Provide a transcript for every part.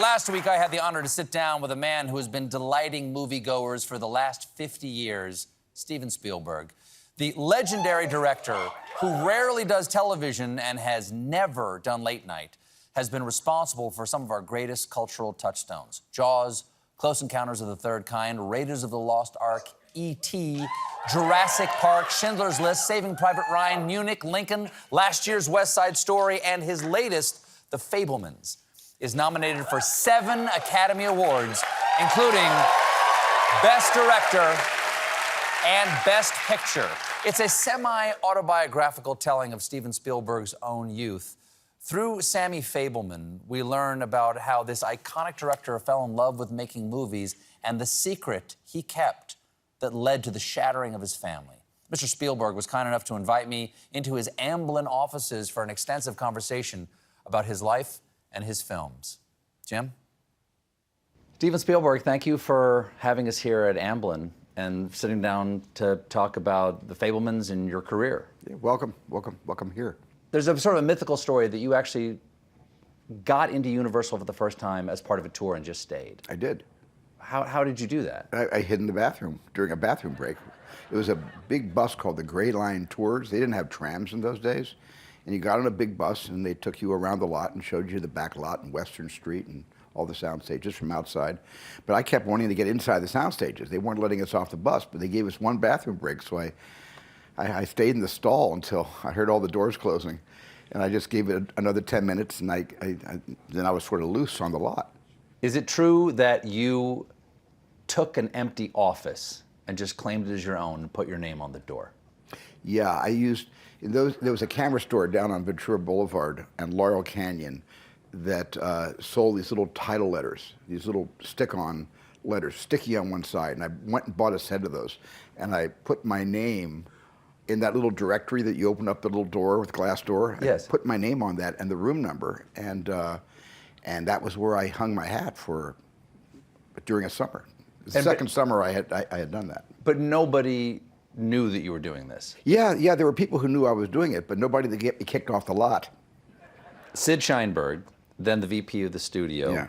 Last week, I had the honor to sit down with a man who has been delighting moviegoers for the last 50 years, Steven Spielberg. The legendary director, who rarely does television and has never done late night, has been responsible for some of our greatest cultural touchstones. Jaws, Close Encounters of the Third Kind, Raiders of the Lost Ark, E.T., Jurassic Park, Schindler's List, Saving Private Ryan, Munich, Lincoln, last year's West Side Story, and his latest, The Fabelmans, is nominated for 7 Academy Awards, including Best Director and Best Picture. It's a semi-autobiographical telling of Steven Spielberg's own youth. Through Sammy Fabelman, we learn about how this iconic director fell in love with making movies and the secret he kept that led to the shattering of his family. Mr. Spielberg was kind enough to invite me into his Amblin offices for an extensive conversation about his life and his films. Jim? Steven Spielberg, thank you for having us here at Amblin and sitting down to talk about The Fabelmans and your career. Yeah, welcome here. There's a sort of a mythical story that you actually got into Universal for the first time as part of a tour and just stayed. I did. How did you do that? I hid in the bathroom during a bathroom break. It was a big bus called the Gray Line Tours. They didn't have trams in those days. And you got on a big bus and they took you around the lot and showed you the back lot and Western Street and all the sound stages from outside. But I kept wanting to get inside the sound stages. They weren't letting us off the bus, but they gave us one bathroom break. So I stayed in the stall until I heard all the doors closing. And I just gave it another 10 minutes and then I was sort of loose on the lot. Is it true that you took an empty office and just claimed it as your own and put your name on the door? Yeah, there was a camera store down on Ventura Boulevard and Laurel Canyon that sold these little title letters, these little stick-on letters, sticky on one side, and I went and bought a set of those, and I put my name in that little directory that you open up the little door with glass door. Yes. I put my name on that and the room number, and that was where I hung my hat for during a summer. The second summer I had done that. But nobody knew that you were doing this. Yeah, there were people who knew I was doing it, but nobody to get me kicked off the lot. Sid Sheinberg, then the VP of the studio,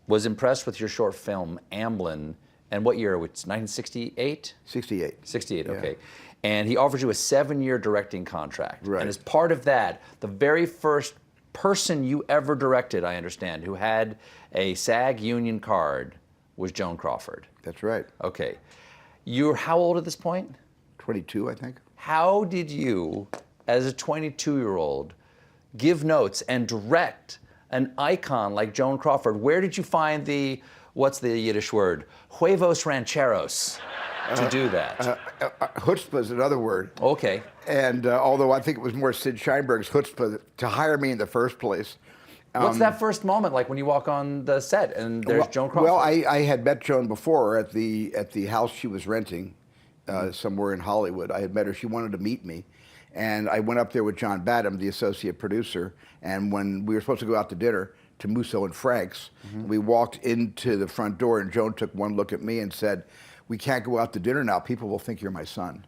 was impressed with your short film, Amblin, and what year? It's 1968? 68. 68, yeah. Okay. And he offers you a 7-year directing contract. Right. And as part of that, the very first person you ever directed, I understand, who had a SAG union card was Joan Crawford. That's right. Okay. You're how old at this point? 22, I think. How did you, as a 22-year-old, give notes and direct an icon like Joan Crawford? Where did you find what's the Yiddish word? Huevos rancheros to do that? Chutzpah is another word. Okay. And although I think it was more Sid Sheinberg's chutzpah to hire me in the first place. What's that first moment like when you walk on the set and there's Joan Crawford? Well, I had met Joan before at the house she was renting somewhere in Hollywood. I had met her. She wanted to meet me. And I went up there with John Badham, the associate producer, and when we were supposed to go out to dinner to Musso and Frank's, we walked into the front door and Joan took one look at me and said, "We can't go out to dinner now. People will think you're my son."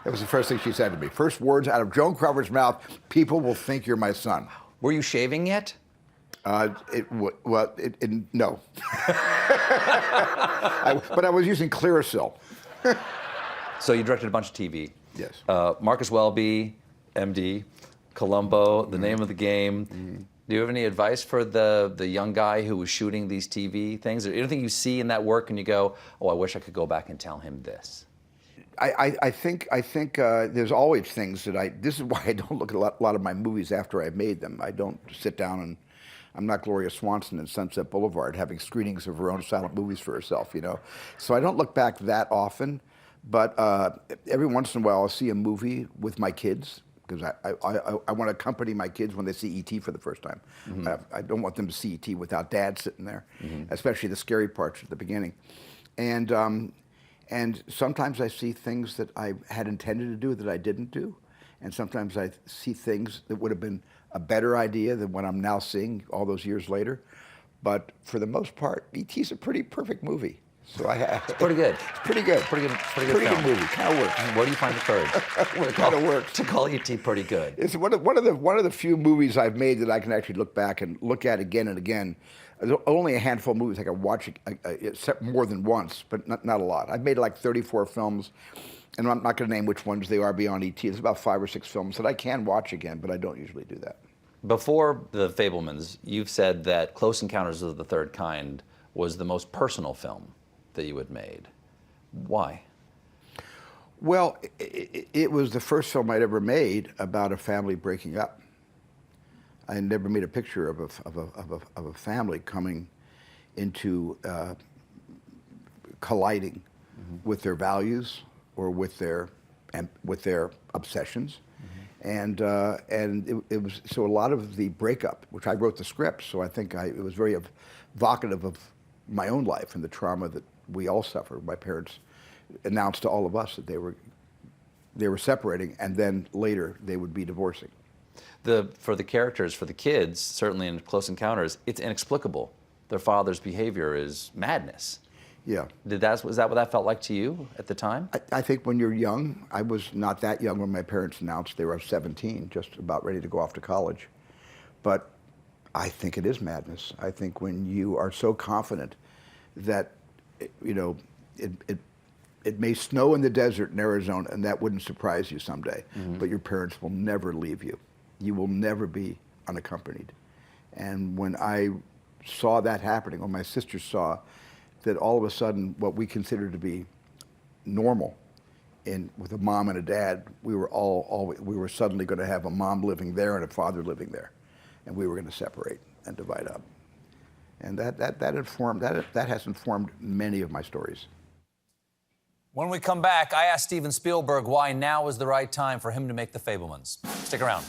That was the first thing she said to me. First words out of Joan Crawford's mouth, "People will think you're my son." Were you shaving yet? No. But I was using Clearasil. So you directed a bunch of TV. Yes. Marcus Welby, MD, Columbo, The Name of the Game. Do you have any advice for the young guy who was shooting these TV things? Or anything you see in that work and you go, oh, I wish I could go back and tell him this? I think there's always things that this is why I don't look at a lot of my movies after I've made them. I don't sit down and, I'm not Gloria Swanson in Sunset Boulevard having screenings of her own silent movies for herself, you know. So I don't look back that often, but every once in a while I'll see a movie with my kids, because I want to accompany my kids when they see E.T. for the first time. I don't want them to see E.T. without Dad sitting there, especially the scary parts at the beginning. And sometimes I see things that I had intended to do that I didn't do. And sometimes I see things that would have been a better idea than what I'm now seeing all those years later. But for the most part, E.T.'s a pretty perfect movie. So it's pretty good. It's pretty good. Pretty good movie. Kind of works. And where do you find the courage? It kind of works. To call E.T. pretty good. It's one of the few movies I've made that I can actually look back and look at again and again There's only a handful of movies I can watch more than once, but not a lot. I've made like 34 films, and I'm not going to name which ones they are beyond E.T. There's about 5 or 6 films that I can watch again, but I don't usually do that. Before The Fabelmans, you've said that Close Encounters of the Third Kind was the most personal film that you had made. Why? Well, it was the first film I'd ever made about a family breaking up. I never made a picture of a family coming into colliding with their values or with their obsessions, and it was so a lot of the breakup, which I wrote the script, so I think it was very evocative of my own life and the trauma that we all suffered. My parents announced to all of us that they were separating, and then later they would be divorcing. For the characters, for the kids, certainly in Close Encounters, it's inexplicable. Their father's behavior is madness. Yeah. Was that what that felt like to you at the time? I think when you're young, I was not that young when my parents announced they were 17, just about ready to go off to college. But I think it is madness. I think when you are so confident that, you know, it may snow in the desert in Arizona, and that wouldn't surprise you someday, but your parents will never leave you. You will never be unaccompanied. And when I saw that happening, when my sister saw that all of a sudden what we considered to be normal with a mom and a dad, we were suddenly going to have a mom living there and a father living there, and we were going to separate and divide up. And that has informed many of my stories. When we come back, I asked Steven Spielberg why now is the right time for him to make The Fabelmans. Stick around.